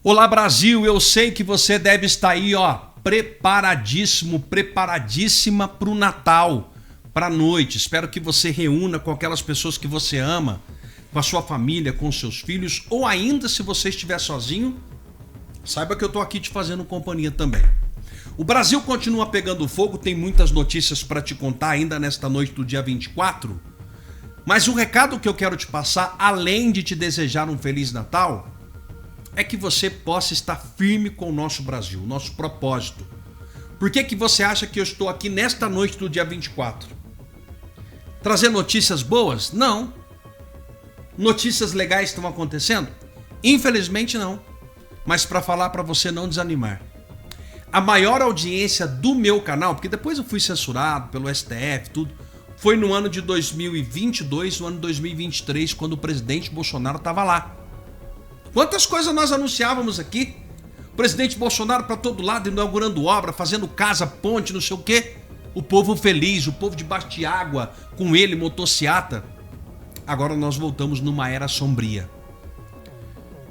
Olá, Brasil, eu sei que você deve estar aí, ó, preparadíssimo, preparadíssima para o Natal, para a noite. Espero que você reúna com aquelas pessoas que você ama, com a sua família, com os seus filhos, ou ainda, se você estiver sozinho, saiba que eu estou aqui te fazendo companhia também. O Brasil continua pegando fogo, tem muitas notícias para te contar ainda nesta noite do dia 24, mas o recado que eu quero te passar, além de te desejar um Feliz Natal, é que você possa estar firme com o nosso Brasil, o nosso propósito. Por que que você acha que eu estou aqui nesta noite do dia 24? Trazer notícias boas? Não. Notícias legais estão acontecendo? Infelizmente não. Mas para falar para você não desanimar. A maior audiência do meu canal, porque depois eu fui censurado pelo STF, tudo, foi no ano de 2022, no ano de 2023, quando o presidente Bolsonaro estava lá. Quantas coisas nós anunciávamos aqui? O presidente Bolsonaro para todo lado, inaugurando obra, fazendo casa, ponte, não sei o quê. O povo feliz, o povo debaixo de água, com ele, motociata. Agora nós voltamos numa era sombria.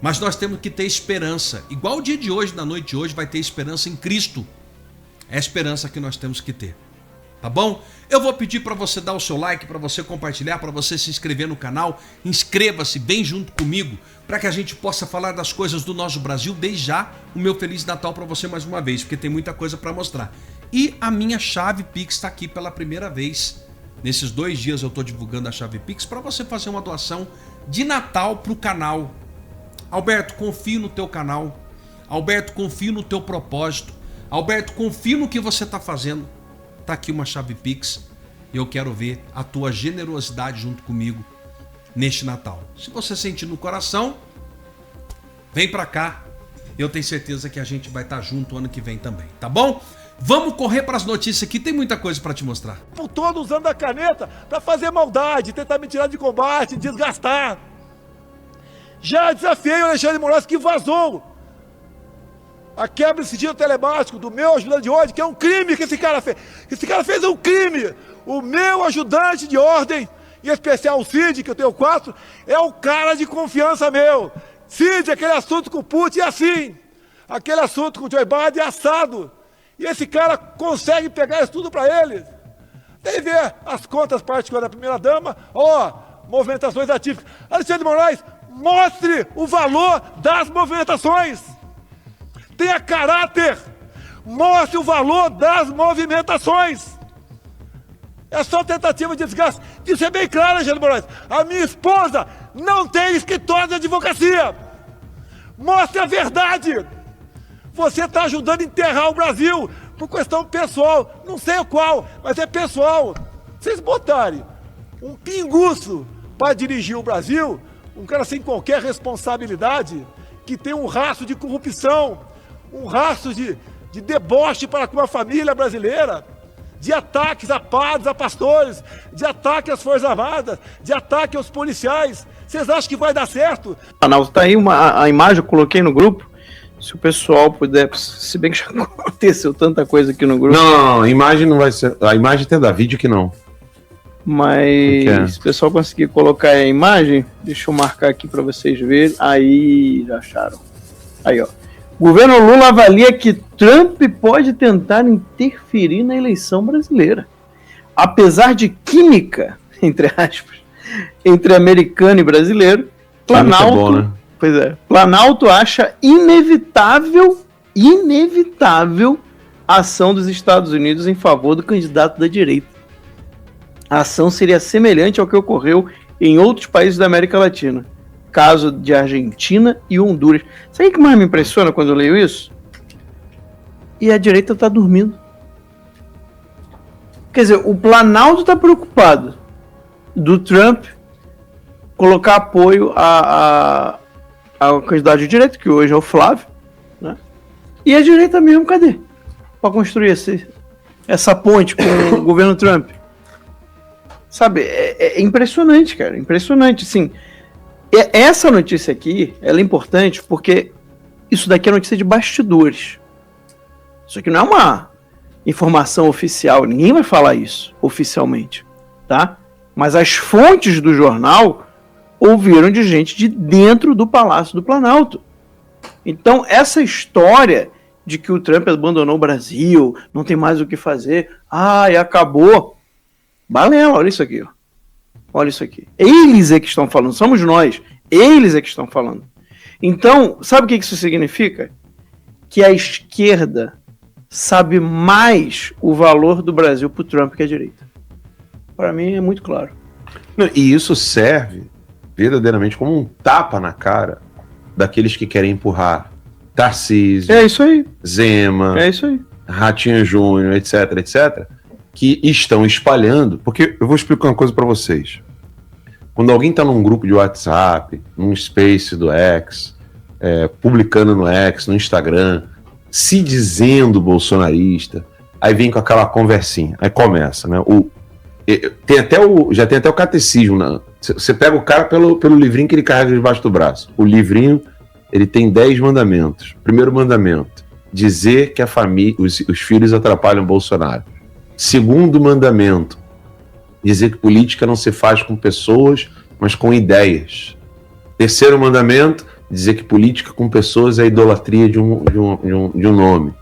Mas nós temos que ter esperança. Igual o dia de hoje, na noite de hoje, vai ter esperança em Cristo. É a esperança que nós temos que ter. Tá bom? Eu vou pedir para você dar o seu like, para você compartilhar, para você se inscrever no canal. Inscreva-se bem junto comigo, para que a gente possa falar das coisas do nosso Brasil. Desde já, o meu Feliz Natal para você mais uma vez, porque tem muita coisa para mostrar. E a minha chave Pix está aqui pela primeira vez. Nesses 2 dias eu estou divulgando a chave Pix para você fazer uma doação de Natal para o canal. Alberto, confio no teu canal. Alberto, confio no teu propósito. Alberto, confio no que você está fazendo. Tá aqui uma chave Pix e eu quero ver a tua generosidade junto comigo neste Natal. Se você sentir no coração, vem pra cá. Eu tenho certeza que a gente vai estar junto ano que vem também, tá bom? Vamos correr para as notícias aqui, tem muita coisa para te mostrar. Por todo usando a caneta para fazer maldade, tentar me tirar de combate, desgastar. Já desafiei o Alexandre de Moraes, que vazou a quebra de sigilo telemático do meu ajudante de ordem, que é um crime que esse cara fez. Esse cara fez um crime. O meu ajudante de ordem, em especial o Cid, que eu tenho 4, é o cara de confiança meu. Cid, aquele assunto com o Putin é assim. Aquele assunto com o Joe Biden é assado. E esse cara consegue pegar isso tudo para ele. Tem ver as contas particulares da primeira-dama, movimentações atípicas. Alexandre de Moraes, mostre o valor das movimentações. Tenha caráter, mostre o valor das movimentações. É só tentativa de desgaste. Isso é bem claro, Alexandre de Moraes. A minha esposa não tem escritório de advocacia. Mostre a verdade. Você está ajudando a enterrar o Brasil por questão pessoal. Não sei o qual, mas é pessoal. Vocês botarem um pinguço para dirigir o Brasil, um cara sem qualquer responsabilidade, que tem um rastro de corrupção, um rastro de deboche para com a família brasileira, de ataques a padres, a pastores, de ataque às Forças Armadas, de ataque aos policiais. Vocês acham que vai dar certo? Arnaldo, tá aí a imagem, eu coloquei no grupo. Se o pessoal puder, se bem que já aconteceu tanta coisa aqui no grupo. Não, a imagem não vai ser. A imagem tem da vídeo que não. Mas se o pessoal conseguir colocar a imagem, deixa eu marcar aqui para vocês verem. Aí, já acharam. Aí, ó. O governo Lula avalia que Trump pode tentar interferir na eleição brasileira. Apesar de química, entre aspas, entre americano e brasileiro, Planalto, bom, né? Pois é, Planalto acha inevitável a ação dos Estados Unidos em favor do candidato da direita. A ação seria semelhante ao que ocorreu em outros países da América Latina. Caso de Argentina e Honduras. Sabe o que mais me impressiona quando eu leio isso? E a direita tá dormindo. Quer dizer, o Planalto tá preocupado do Trump colocar apoio ao candidato de direita, que hoje é o Flávio, né? E a direita mesmo, cadê? Para construir essa ponte com o governo Trump. Sabe, é impressionante, cara, impressionante, sim. Essa notícia aqui, ela é importante porque isso daqui é notícia de bastidores. Isso aqui não é uma informação oficial, ninguém vai falar isso oficialmente, tá? Mas as fontes do jornal ouviram de gente de dentro do Palácio do Planalto. Então, essa história de que o Trump abandonou o Brasil, não tem mais o que fazer, e acabou. Balela, olha isso aqui, ó. Olha isso aqui. Eles é que estão falando, somos nós. Eles é que estão falando. Então, sabe o que isso significa? Que a esquerda sabe mais o valor do Brasil pro Trump que a direita. Para mim é muito claro. E isso serve verdadeiramente como um tapa na cara daqueles que querem empurrar Tarcísio, É isso aí. Zema, É isso aí. Ratinho Júnior, etc, etc, que estão espalhando, porque eu vou explicar uma coisa para vocês. Quando alguém está num grupo de WhatsApp, num Space do X, publicando no X, no Instagram, se dizendo bolsonarista, aí vem com aquela conversinha, aí começa, né? Já tem até o catecismo, né? Você pega o cara pelo livrinho que ele carrega debaixo do braço. O livrinho, ele tem 10 mandamentos. Primeiro mandamento, dizer que a família, os filhos atrapalham Bolsonaro. Segundo mandamento, dizer que política não se faz com pessoas, mas com ideias. Terceiro mandamento, dizer que política com pessoas é idolatria de um nome.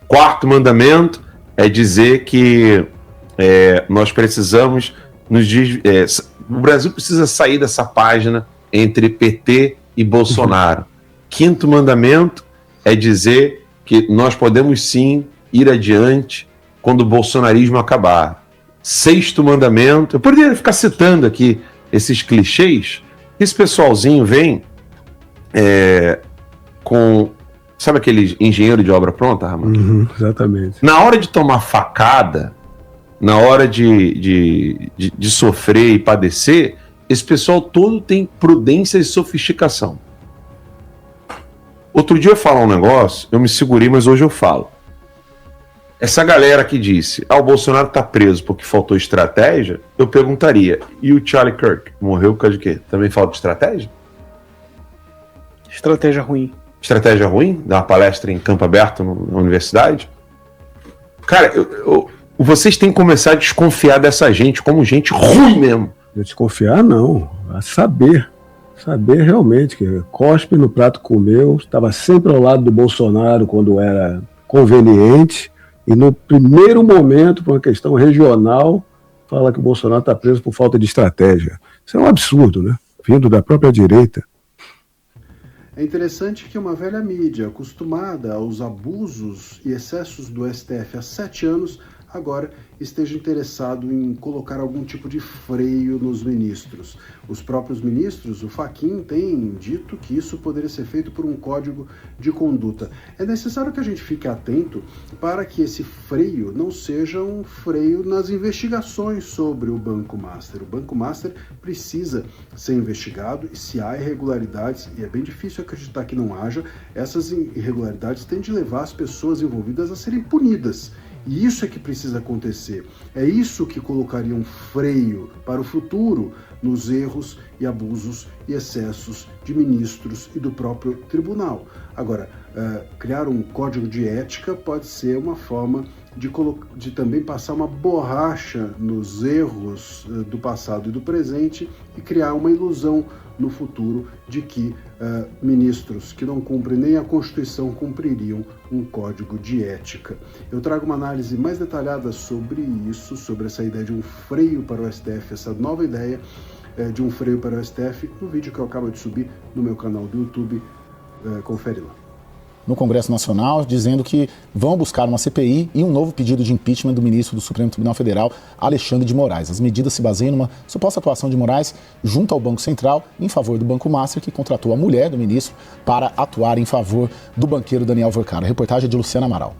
Quarto mandamento é dizer que nós precisamos o Brasil precisa sair dessa página entre PT e Bolsonaro. Quinto mandamento é dizer que nós podemos sim ir adiante quando o bolsonarismo acabar. Sexto mandamento, eu poderia ficar citando aqui esses clichês, esse pessoalzinho vem com, sabe aquele engenheiro de obra pronta, Ramon? Exatamente. Na hora de tomar facada, na hora de sofrer e padecer, esse pessoal todo tem prudência e sofisticação. Outro dia eu ia falar um negócio, eu me segurei, mas hoje eu falo. Essa galera que disse, o Bolsonaro tá preso porque faltou estratégia, eu perguntaria, e o Charlie Kirk morreu por causa de quê? Também falta estratégia? Estratégia ruim. Estratégia ruim? Dar uma palestra em campo aberto na universidade? Cara, vocês têm que começar a desconfiar dessa gente como gente ruim mesmo. Desconfiar não, a saber realmente que cospe no prato comeu, estava sempre ao lado do Bolsonaro quando era conveniente e no primeiro momento, por uma questão regional, fala que o Bolsonaro está preso por falta de estratégia. Isso é um absurdo, né? Vindo da própria direita. É interessante que uma velha mídia, acostumada aos abusos e excessos do STF há 7 anos, agora esteja interessado em colocar algum tipo de freio nos ministros. Os próprios ministros, o Fachin, tem dito que isso poderia ser feito por um código de conduta. É necessário que a gente fique atento para que esse freio não seja um freio nas investigações sobre o Banco Master. O Banco Master precisa ser investigado e se há irregularidades, e é bem difícil acreditar que não haja, essas irregularidades têm de levar as pessoas envolvidas a serem punidas. E isso é que precisa acontecer. É isso que colocaria um freio para o futuro nos erros e abusos e excessos de ministros e do próprio tribunal. Agora, criar um código de ética pode ser uma forma de também passar uma borracha nos erros do passado e do presente e criar uma ilusão no futuro de que ministros que não cumprem nem a Constituição cumpririam um código de ética. Eu trago uma análise mais detalhada sobre isso, sobre essa ideia de um freio para o STF, essa nova ideia de um freio para o STF, no vídeo que eu acabo de subir no meu canal do YouTube. Confere lá. No Congresso Nacional, dizendo que vão buscar uma CPI e um novo pedido de impeachment do ministro do Supremo Tribunal Federal, Alexandre de Moraes. As medidas se baseiam numa suposta atuação de Moraes junto ao Banco Central em favor do Banco Master, que contratou a mulher do ministro para atuar em favor do banqueiro Daniel Vorcaro. A reportagem é de Luciana Amaral.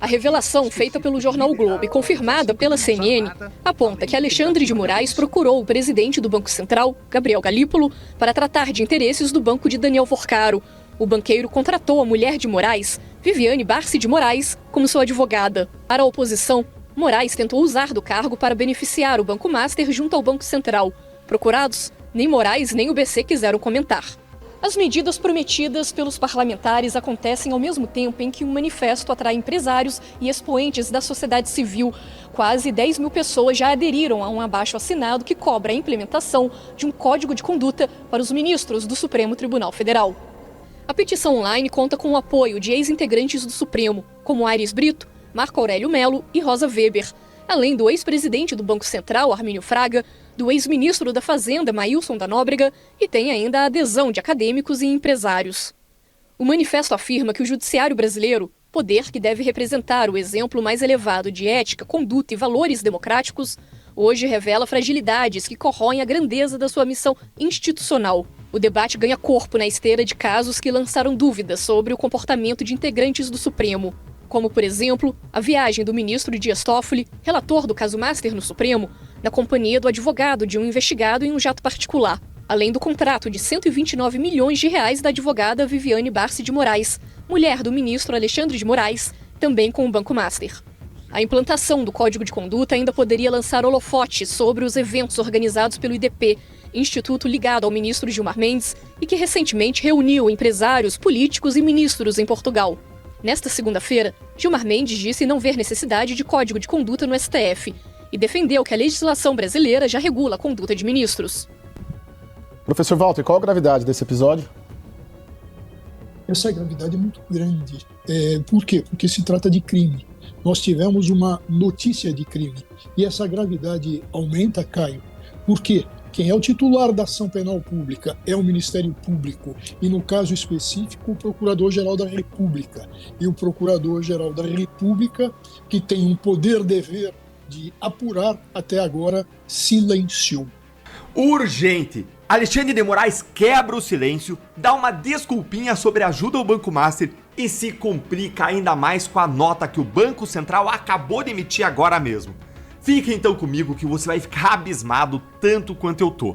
A revelação feita pelo jornal o Globo e confirmada pela CNN aponta que Alexandre de Moraes procurou o presidente do Banco Central, Gabriel Galípolo, para tratar de interesses do banco de Daniel Vorcaro. O banqueiro contratou a mulher de Moraes, Viviane Barsi de Moraes, como sua advogada. Para a oposição, Moraes tentou usar do cargo para beneficiar o Banco Master junto ao Banco Central. Procurados, nem Moraes nem o BC quiseram comentar. As medidas prometidas pelos parlamentares acontecem ao mesmo tempo em que um manifesto atrai empresários e expoentes da sociedade civil. Quase 10 mil pessoas já aderiram a um abaixo-assinado que cobra a implementação de um código de conduta para os ministros do Supremo Tribunal Federal. A petição online conta com o apoio de ex-integrantes do Supremo, como Aires Brito, Marco Aurélio Melo e Rosa Weber, além do ex-presidente do Banco Central, Armínio Fraga, do ex-ministro da Fazenda, Maílson da Nóbrega, e tem ainda a adesão de acadêmicos e empresários. O manifesto afirma que o judiciário brasileiro, poder que deve representar o exemplo mais elevado de ética, conduta e valores democráticos, hoje revela fragilidades que corroem a grandeza da sua missão institucional. O debate ganha corpo na esteira de casos que lançaram dúvidas sobre o comportamento de integrantes do Supremo, como, por exemplo, a viagem do ministro Dias Toffoli, relator do caso Master no Supremo, na companhia do advogado de um investigado em um jato particular, além do contrato de 129 milhões de reais da advogada Viviane Barsi de Moraes, mulher do ministro Alexandre de Moraes, também com o Banco Master. A implantação do Código de Conduta ainda poderia lançar holofotes sobre os eventos organizados pelo IDP, instituto ligado ao ministro Gilmar Mendes e que recentemente reuniu empresários, políticos e ministros em Portugal. Nesta segunda-feira, Gilmar Mendes disse não ver necessidade de Código de Conduta no STF e defendeu que a legislação brasileira já regula a conduta de ministros. Professor Walter, qual a gravidade desse episódio? Essa gravidade é muito grande. Por quê? Porque se trata de crime. Nós tivemos uma notícia de crime e essa gravidade aumenta, Caio. Por quê? Quem é o titular da ação penal pública é o Ministério Público e, no caso específico, o Procurador-Geral da República. E o Procurador-Geral da República, que tem um poder-dever de apurar, até agora silenciou. Urgente! Alexandre de Moraes quebra o silêncio, dá uma desculpinha sobre a ajuda ao Banco Master e se complica ainda mais com a nota que o Banco Central acabou de emitir agora mesmo. Fica então comigo que você vai ficar abismado tanto quanto eu tô.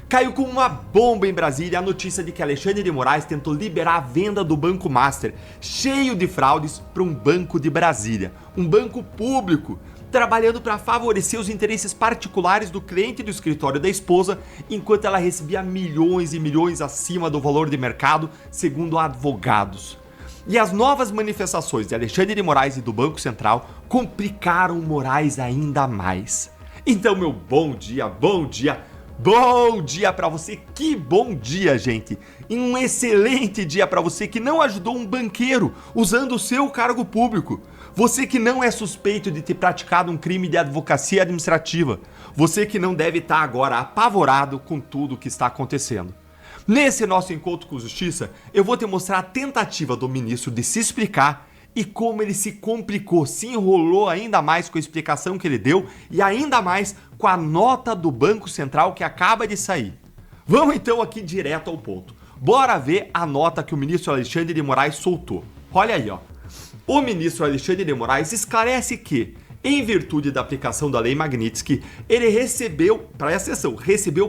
Caiu como uma bomba em Brasília a notícia de que Alexandre de Moraes tentou liberar a venda do Banco Master, cheio de fraudes, para um banco de Brasília, um banco público, trabalhando para favorecer os interesses particulares do cliente do escritório da esposa, enquanto ela recebia milhões e milhões acima do valor de mercado, segundo advogados. E as novas manifestações de Alexandre de Moraes e do Banco Central complicaram Moraes ainda mais. Então, meu bom dia para você. Que bom dia, gente. E um excelente dia para você que não ajudou um banqueiro usando o seu cargo público. Você que não é suspeito de ter praticado um crime de advocacia administrativa. Você que não deve estar agora apavorado com tudo o que está acontecendo. Nesse nosso encontro com justiça, eu vou te mostrar a tentativa do ministro de se explicar e como ele se complicou, se enrolou ainda mais com a explicação que ele deu e ainda mais com a nota do Banco Central que acaba de sair. Vamos então aqui direto ao ponto. Bora ver a nota que o ministro Alexandre de Moraes soltou. Olha aí, ó. O ministro Alexandre de Moraes esclarece que, em virtude da aplicação da Lei Magnitsky, ele recebeu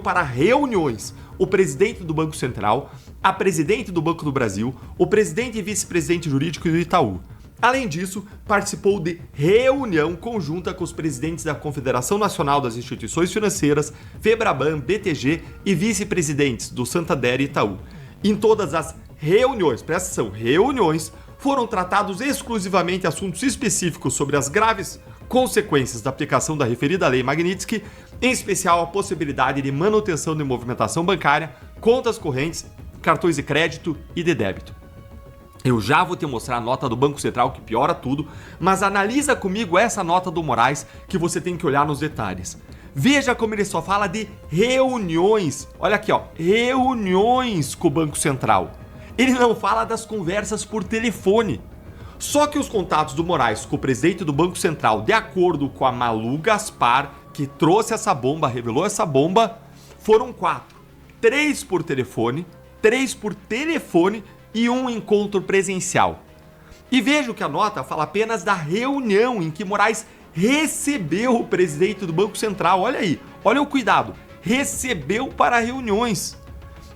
para reuniões o presidente do Banco Central, a presidente do Banco do Brasil, o presidente e vice-presidente jurídico do Itaú. Além disso, participou de reunião conjunta com os presidentes da Confederação Nacional das Instituições Financeiras, Febraban, BTG e vice-presidentes do Santander e Itaú. Em todas as reuniões, presta atenção, reuniões, foram tratados exclusivamente assuntos específicos sobre as graves consequências da aplicação da referida Lei Magnitsky, em especial a possibilidade de manutenção de movimentação bancária, contas correntes, cartões de crédito e de débito. Eu já vou te mostrar a nota do Banco Central que piora tudo, mas analisa comigo essa nota do Moraes que você tem que olhar nos detalhes. Veja como ele só fala de reuniões, olha aqui ó, reuniões com o Banco Central. Ele não fala das conversas por telefone. Só que os contatos do Moraes com o presidente do Banco Central, de acordo com a Malu Gaspar, que trouxe essa bomba, revelou essa bomba, foram 4. 3 por telefone e um encontro presencial. E vejo que a nota fala apenas da reunião em que Moraes recebeu o presidente do Banco Central. Olha aí, olha o cuidado, recebeu para reuniões.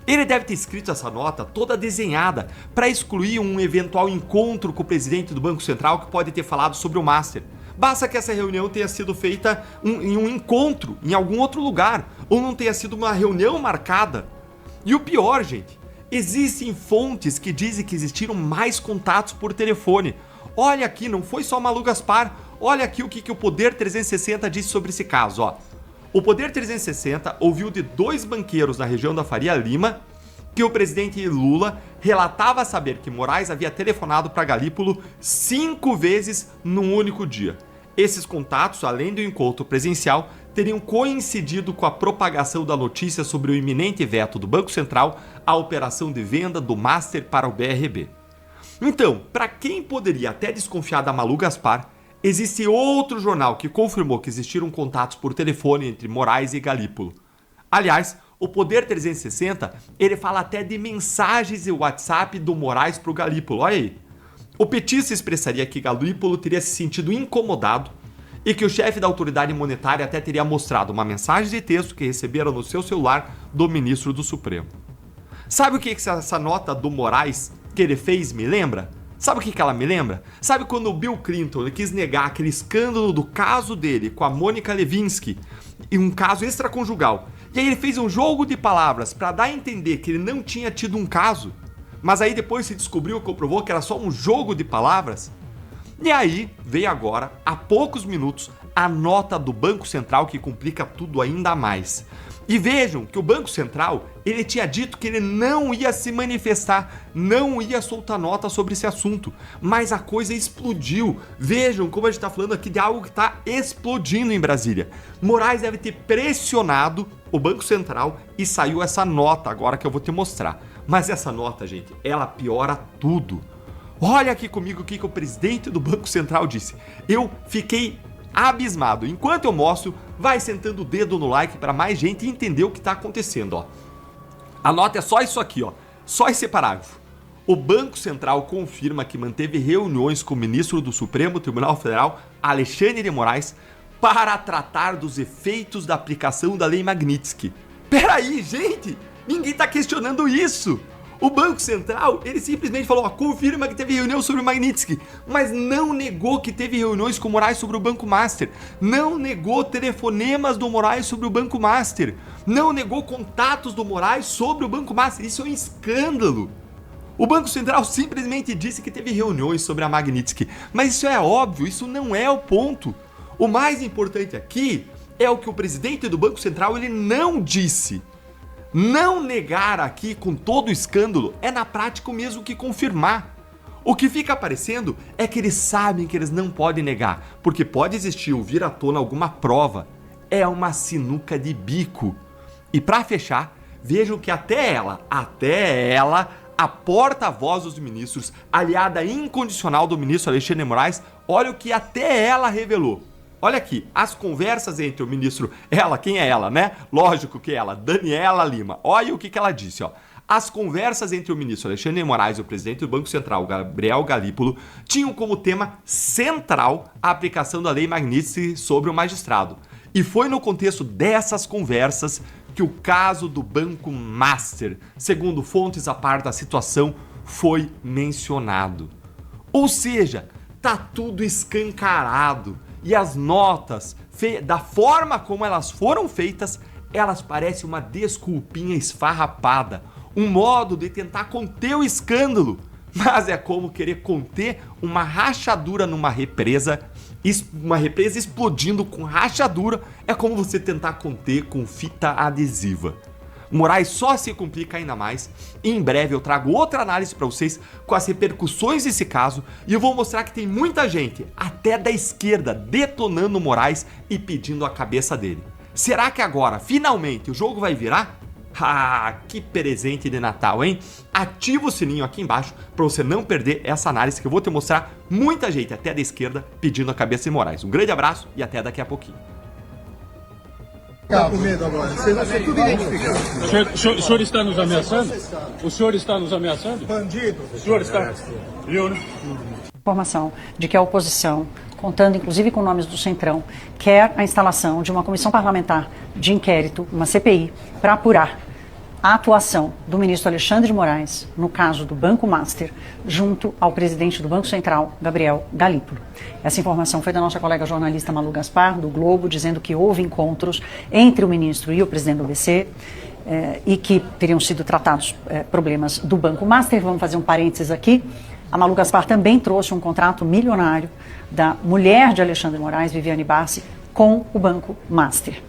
Ele deve ter escrito essa nota toda desenhada para excluir um eventual encontro com o presidente do Banco Central que pode ter falado sobre o Master. Basta que essa reunião tenha sido feita em um encontro, em algum outro lugar, ou não tenha sido uma reunião marcada. E o pior, gente, existem fontes que dizem que existiram mais contatos por telefone. Olha aqui, não foi só Malu Gaspar, olha aqui o que o Poder 360 disse sobre esse caso, ó. O Poder 360 ouviu de 2 banqueiros na região da Faria Lima que o presidente Lula relatava saber que Moraes havia telefonado para Galípolo 5 vezes num único dia. Esses contatos, além do encontro presencial, teriam coincidido com a propagação da notícia sobre o iminente veto do Banco Central à operação de venda do Master para o BRB. Então, para quem poderia até desconfiar da Malu Gaspar, existe outro jornal que confirmou que existiram contatos por telefone entre Moraes e Galípolo. Aliás, o Poder 360, ele fala até de mensagens e WhatsApp do Moraes para o Galípolo, olha aí. O petista expressaria que Galípolo teria se sentido incomodado e que o chefe da autoridade monetária até teria mostrado uma mensagem de texto que recebera no seu celular do ministro do Supremo. Sabe o que essa nota do Moraes que ele fez me lembra? Sabe o que ela me lembra? Sabe quando o Bill Clinton quis negar aquele escândalo do caso dele com a Mônica Lewinsky, e um caso extraconjugal, e aí ele fez um jogo de palavras para dar a entender que ele não tinha tido um caso, mas aí depois se descobriu, comprovou que era só um jogo de palavras? E aí veio agora, há poucos minutos, a nota do Banco Central que complica tudo ainda mais. E vejam que o Banco Central, ele tinha dito que ele não ia se manifestar, não ia soltar nota sobre esse assunto, mas a coisa explodiu. Vejam como a gente está falando aqui de algo que está explodindo em Brasília. Moraes deve ter pressionado o Banco Central e saiu essa nota agora que eu vou te mostrar. Mas essa nota, gente, ela piora tudo. Olha aqui comigo o que o presidente do Banco Central disse. Eu fiquei abismado. Enquanto eu mostro, vai sentando o dedo no like para mais gente entender o que está acontecendo, ó. A nota é só isso aqui, ó. Só esse parágrafo. O Banco Central confirma que manteve reuniões com o ministro do Supremo Tribunal Federal, Alexandre de Moraes, para tratar dos efeitos da aplicação da Lei Magnitsky. Peraí, gente! Ninguém está questionando isso! O Banco Central, ele simplesmente falou, ó, confirma que teve reunião sobre o Magnitsky, mas não negou que teve reuniões com o Moraes sobre o Banco Master, não negou telefonemas do Moraes sobre o Banco Master, não negou contatos do Moraes sobre o Banco Master. Isso é um escândalo. O Banco Central simplesmente disse que teve reuniões sobre a Magnitsky, mas isso é óbvio, isso não é o ponto. O mais importante aqui é o que o presidente do Banco Central ele não disse. Não negar aqui com todo o escândalo é na prática o mesmo que confirmar. O que fica aparecendo é que eles sabem que eles não podem negar, porque pode existir ou vir à tona alguma prova. É uma sinuca de bico. E para fechar, vejam que até ela, a porta-voz dos ministros, aliada incondicional do ministro Alexandre de Moraes, olha o que até ela revelou. Olha aqui, as conversas entre o ministro, ela, quem é ela, né? Lógico que é ela, Daniela Lima. Olha o que ela disse, ó. As conversas entre o ministro Alexandre de Moraes e o presidente do Banco Central, Gabriel Galípolo, tinham como tema central a aplicação da Lei Magnitsky sobre o magistrado. E foi no contexto dessas conversas que o caso do Banco Master, segundo fontes a par da situação, foi mencionado. Ou seja, tá tudo escancarado. E as notas, da forma como elas foram feitas, elas parecem uma desculpinha esfarrapada, um modo de tentar conter o escândalo, mas é como querer conter uma rachadura numa represa, uma represa explodindo com rachadura, é como você tentar conter com fita adesiva. Moraes só se complica ainda mais. Em breve eu trago outra análise para vocês com as repercussões desse caso e eu vou mostrar que tem muita gente, até da esquerda, detonando Moraes e pedindo a cabeça dele. Será que agora, finalmente, o jogo vai virar? Ah, que presente de Natal, hein? Ativa o sininho aqui embaixo para você não perder essa análise que eu vou te mostrar muita gente, até da esquerda, pedindo a cabeça de Moraes. Um grande abraço e até daqui a pouquinho. Está com medo agora. Você vai ser tudo identificado. O senhor está nos ameaçando? O senhor está nos ameaçando? Bandido. O senhor está... Viu, né? Informação de que a oposição, contando inclusive com nomes do Centrão, quer a instalação de uma comissão parlamentar de inquérito, uma CPI, para apurar a atuação do ministro Alexandre de Moraes no caso do Banco Master, junto ao presidente do Banco Central, Gabriel Galípolo. Essa informação foi da nossa colega jornalista Malu Gaspar, do Globo, dizendo que houve encontros entre o ministro e o presidente do BC e que teriam sido tratados problemas do Banco Master. Vamos fazer um parênteses aqui. A Malu Gaspar também trouxe um contrato milionário da mulher de Alexandre de Moraes, Viviane Barsi, com o Banco Master.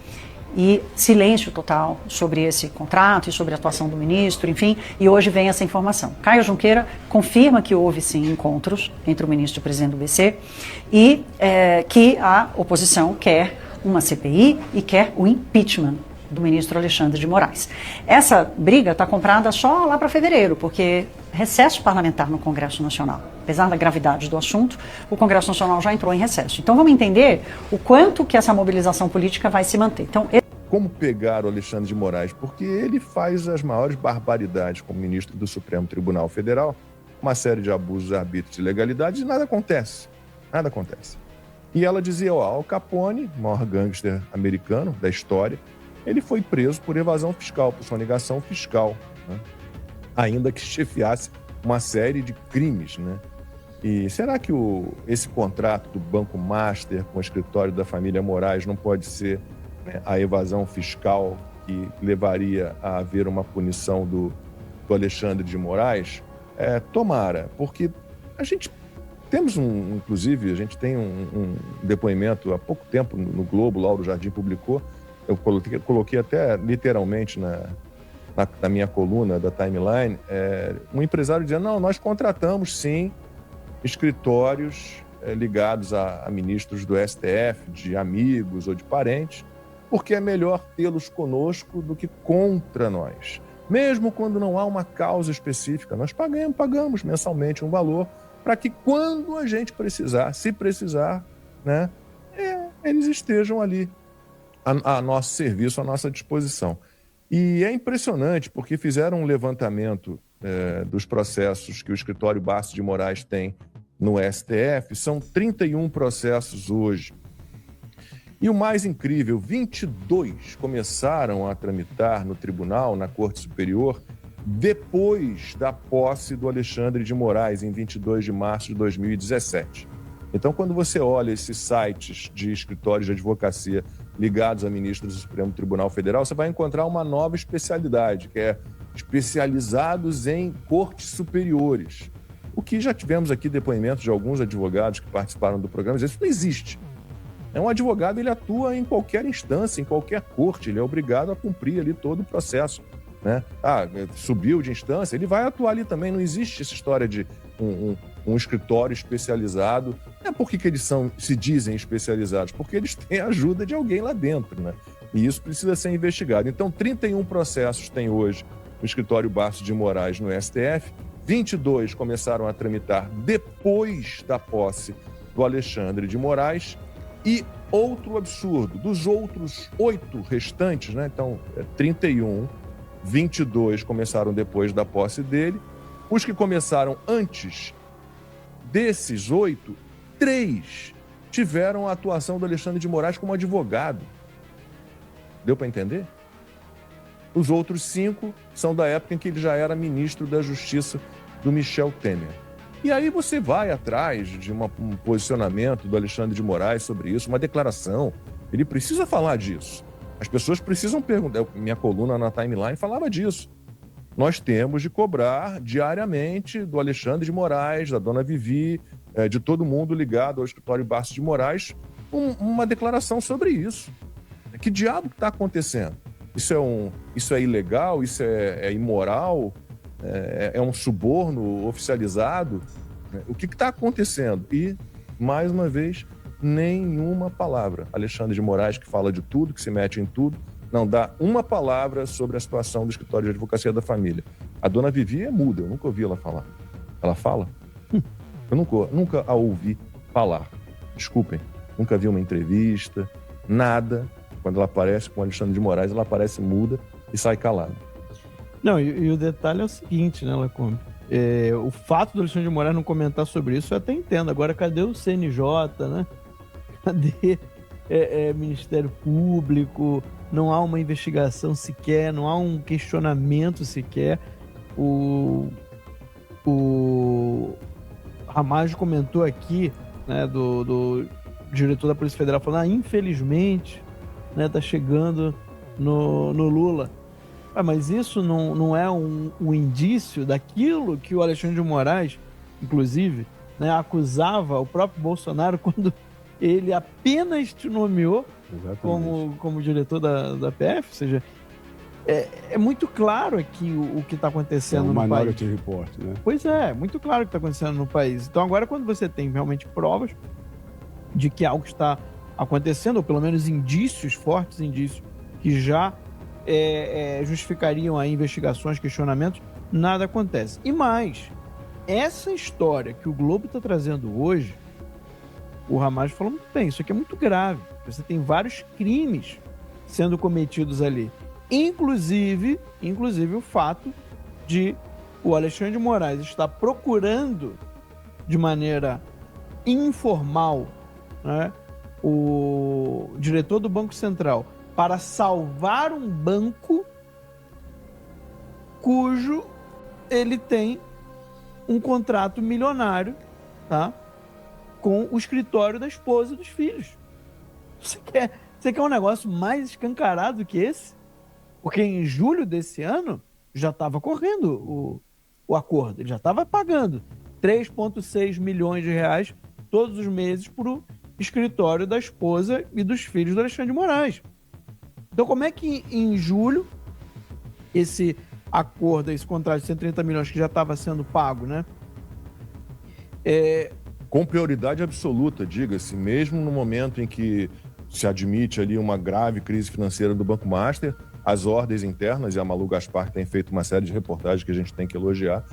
e silêncio total sobre esse contrato e sobre a atuação do ministro, enfim, e hoje vem essa informação. Caio Junqueira confirma que houve sim encontros entre o ministro e o presidente do BC e que a oposição quer uma CPI e quer o impeachment do ministro Alexandre de Moraes. Essa briga está comprada só lá para fevereiro, porque recesso parlamentar no Congresso Nacional. Apesar da gravidade do assunto, o Congresso Nacional já entrou em recesso. Então vamos entender o quanto que essa mobilização política vai se manter. Então, como pegar o Alexandre de Moraes? Porque ele faz as maiores barbaridades como ministro do Supremo Tribunal Federal, uma série de abusos, arbítrios e ilegalidades, e nada acontece. Nada acontece. E ela dizia, Al Capone, o maior gangster americano da história, ele foi preso por evasão fiscal, por sonegação fiscal, né? Ainda que chefiasse uma série de crimes, né? E será que esse contrato do Banco Master com o escritório da família Moraes não pode ser, né, a evasão fiscal que levaria a haver uma punição do Alexandre de Moraes? Tomara, porque a gente temos inclusive, a gente tem um depoimento há pouco tempo no Globo, Lauro Jardim publicou, eu coloquei até literalmente na minha coluna da Timeline, um empresário dizendo, não, nós contratamos sim escritórios ligados a ministros do STF, de amigos ou de parentes, porque é melhor tê-los conosco do que contra nós. Mesmo quando não há uma causa específica, nós pagamos mensalmente um valor para que quando a gente precisar, se precisar, né, eles estejam ali a nosso serviço, à nossa disposição. E é impressionante, porque fizeram um levantamento dos processos que o escritório Barço de Moraes tem no STF, são 31 processos hoje. E o mais incrível, 22 começaram a tramitar no tribunal, na Corte Superior, depois da posse do Alexandre de Moraes, em 22 de março de 2017. Então, quando você olha esses sites de escritórios de advocacia ligados a ministros do Supremo Tribunal Federal, você vai encontrar uma nova especialidade, que é especializados em cortes superiores. O que já tivemos aqui depoimentos de alguns advogados que participaram do programa, isso não existe. Um advogado, ele atua em qualquer instância, em qualquer corte, ele é obrigado a cumprir ali todo o processo, né? Subiu de instância, ele vai atuar ali também, não existe essa história de um escritório especializado. Por que eles se dizem especializados? Porque eles têm a ajuda de alguém lá dentro, né? E isso precisa ser investigado. Então, 31 processos tem hoje no escritório Barço de Moraes no STF, 22 começaram a tramitar depois da posse do Alexandre de Moraes. E outro absurdo, dos outros 8 restantes, né? Então, 31, 22 começaram depois da posse dele. Os que começaram antes desses 8, 3 tiveram a atuação do Alexandre de Moraes como advogado. Deu para entender? Os outros 5 são da época em que ele já era ministro da Justiça do Michel Temer. E aí você vai atrás de um posicionamento do Alexandre de Moraes sobre isso, uma declaração. Ele precisa falar disso. As pessoas precisam perguntar. Minha coluna na Timeline falava disso. Nós temos de cobrar diariamente do Alexandre de Moraes, da dona Vivi, de todo mundo ligado ao escritório Barço de Moraes, uma declaração sobre isso. Que diabo que está acontecendo? Isso é ilegal? Isso é imoral? É um suborno oficializado? O que está acontecendo? E, mais uma vez, nenhuma palavra. Alexandre de Moraes, que fala de tudo, que se mete em tudo, não dá uma palavra sobre a situação do escritório de advocacia da família. A dona Vivi é muda, eu nunca ouvi ela falar. Ela fala? Eu nunca a ouvi falar. Desculpem, nunca vi uma entrevista, nada. Quando ela aparece com o Alexandre de Moraes, ela aparece muda e sai calada. Não, e o detalhe é o seguinte, né, Lacombe? O fato do Alexandre de Moraes não comentar sobre isso, eu até entendo. Agora, cadê o CNJ, né? Cadê Ministério Público? Não há uma investigação sequer, não há um questionamento sequer. O Ramalho comentou aqui, né, do diretor da Polícia Federal, falando, infelizmente, né, tá chegando no Lula. Mas isso não é um indício daquilo que o Alexandre de Moraes, inclusive, né, acusava o próprio Bolsonaro quando ele apenas te nomeou como diretor da PF, ou seja, é muito claro aqui o que está acontecendo no país. Minority Report, né? Pois é, muito claro o que está acontecendo no país. Então agora, quando você tem realmente provas de que algo está acontecendo, ou pelo menos indícios, fortes indícios, que já justificariam aí investigações, questionamentos, nada acontece. E mais, essa história que o Globo está trazendo hoje, o Ramagem falou muito bem, isso aqui é muito grave. Você tem vários crimes sendo cometidos ali. Inclusive o fato de o Alexandre de Moraes estar procurando de maneira informal, né, o diretor do Banco Central para salvar um banco cujo ele tem um contrato milionário, tá, com o escritório da esposa e dos filhos. Você quer um negócio mais escancarado que esse? Porque em julho desse ano já estava correndo o acordo, ele já estava pagando 3,6 milhões de reais todos os meses para o escritório da esposa e dos filhos do Alexandre de Moraes. Então como é que em julho esse acordo, esse contrato de 130 milhões que já estava sendo pago, né? Com prioridade absoluta, diga-se, mesmo no momento em que se admite ali uma grave crise financeira do Banco Master, as ordens internas, e a Malu Gaspar tem feito uma série de reportagens que a gente tem que elogiar,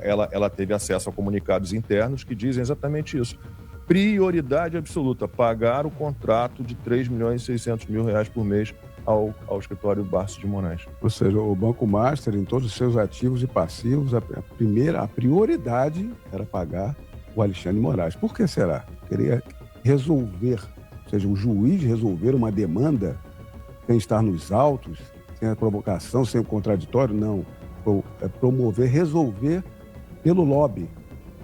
ela teve acesso a comunicados internos que dizem exatamente isso. Prioridade absoluta, pagar o contrato de 3 milhões e 600 mil reais por mês ao escritório Barço de Moraes. Ou seja, o Banco Master, em todos os seus ativos e passivos, a prioridade era pagar o Alexandre de Moraes. Por que será? Queria resolver, ou seja, o juiz resolver uma demanda sem estar nos autos, sem a provocação, sem o contraditório, não. É promover, resolver pelo lobby.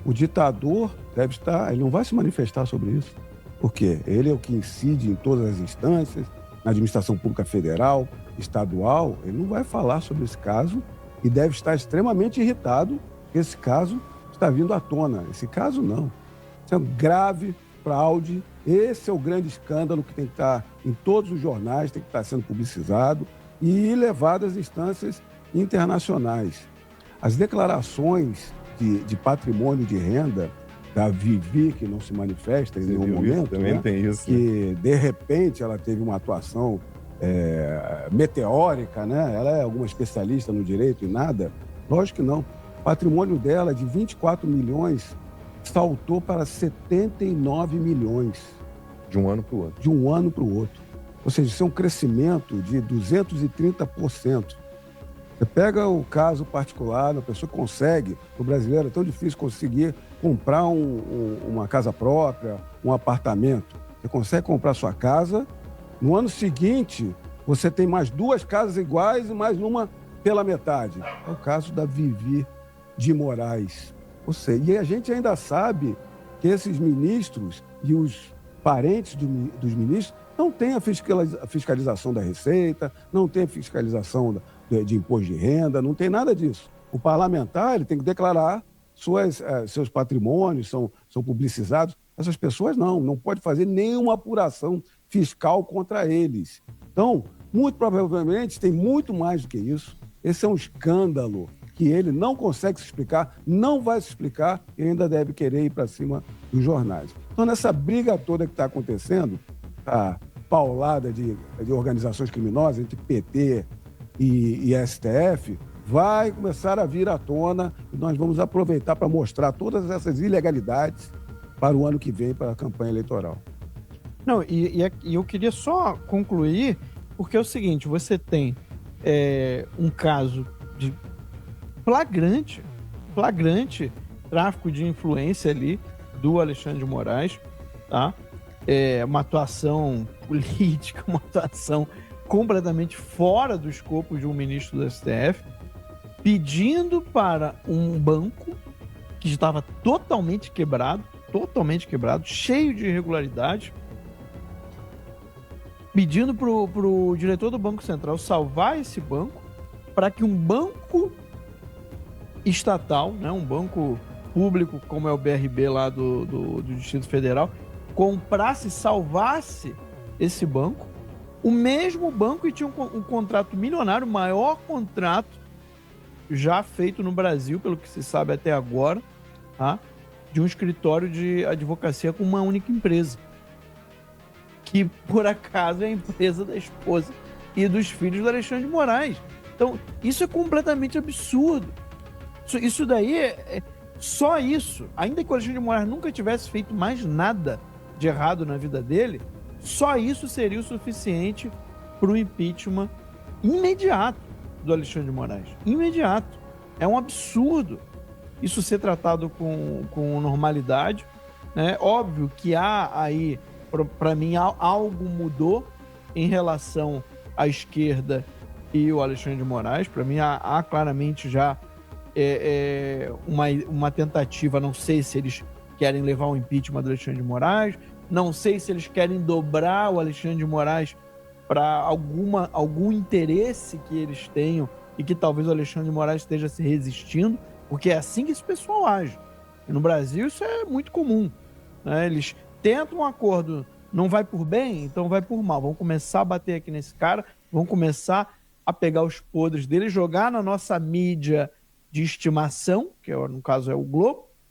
O ditador deve estar, ele não vai se manifestar sobre isso. Por quê? Ele é o que incide em todas as instâncias, na administração pública federal, estadual, ele não vai falar sobre esse caso e deve estar extremamente irritado que esse caso está vindo à tona. Esse caso não. Isso é um grave fraude. Esse é o grande escândalo que tem que estar em todos os jornais, tem que estar sendo publicizado e levado às instâncias internacionais. As declarações de patrimônio de renda da Vivi, que não se manifesta em nenhum momento, também, né? Tem isso. Que de repente ela teve uma atuação meteórica, né? Ela é alguma especialista no direito e nada? Lógico que não. O patrimônio dela, de 24 milhões, saltou para 79 milhões. De um ano para o outro. De um ano para o outro. Ou seja, isso é um crescimento de 230%. Você pega o caso particular, a pessoa consegue, o brasileiro é tão difícil conseguir comprar uma casa própria, um apartamento. Você consegue comprar sua casa, no ano seguinte você tem mais 2 casas iguais e mais uma pela metade. É o caso da Vivi de Moraes. Ou seja, e a gente ainda sabe que esses ministros e os parentes dos ministros não têm a fiscalização da Receita, não tem a fiscalização de imposto de renda, não tem nada disso. O parlamentar ele tem que declarar seus patrimônios, são publicizados. Essas pessoas não pode fazer nenhuma apuração fiscal contra eles. Então, muito provavelmente tem muito mais do que isso. Esse é um escândalo que ele não consegue se explicar, não vai se explicar e ainda deve querer ir para cima dos jornais. Então, nessa briga toda que está acontecendo, a paulada de organizações criminosas entre PT e STF, vai começar a vir à tona e nós vamos aproveitar para mostrar todas essas ilegalidades para o ano que vem, para a campanha eleitoral. Não, e eu queria só concluir, porque é o seguinte, você tem um caso de flagrante tráfico de influência ali do Alexandre de Moraes, tá? Uma atuação política, uma atuação completamente fora do escopo de um ministro do STF, pedindo para um banco que estava totalmente quebrado, cheio de irregularidades, pedindo para o diretor do Banco Central salvar esse banco para que um banco estatal, né, um banco público como é o BRB lá do Distrito Federal, comprasse, salvasse esse banco, o mesmo banco que tinha um contrato milionário, o maior contrato já feito no Brasil, pelo que se sabe até agora, tá? De um escritório de advocacia com uma única empresa, que por acaso é a empresa da esposa e dos filhos do Alexandre de Moraes. Então, isso é completamente absurdo. Isso daí só isso. Ainda que o Alexandre de Moraes nunca tivesse feito mais nada de errado na vida dele, só isso seria o suficiente para o impeachment imediato do Alexandre de Moraes. Imediato. É um absurdo isso ser tratado com normalidade, né? Óbvio que há aí, para mim, algo mudou em relação à esquerda e o Alexandre de Moraes. Para mim, há claramente já uma tentativa. Não sei se eles querem levar o impeachment do Alexandre de Moraes, não sei se eles querem dobrar o Alexandre de Moraes para algum interesse que eles tenham e que talvez o Alexandre de Moraes esteja se resistindo, porque é assim que esse pessoal age. E no Brasil isso é muito comum, né? Eles tentam um acordo, não vai por bem, então vai por mal. Vão começar a bater aqui nesse cara, vão começar a pegar os podres dele, jogar na nossa mídia de estimação, que no caso é o Globo,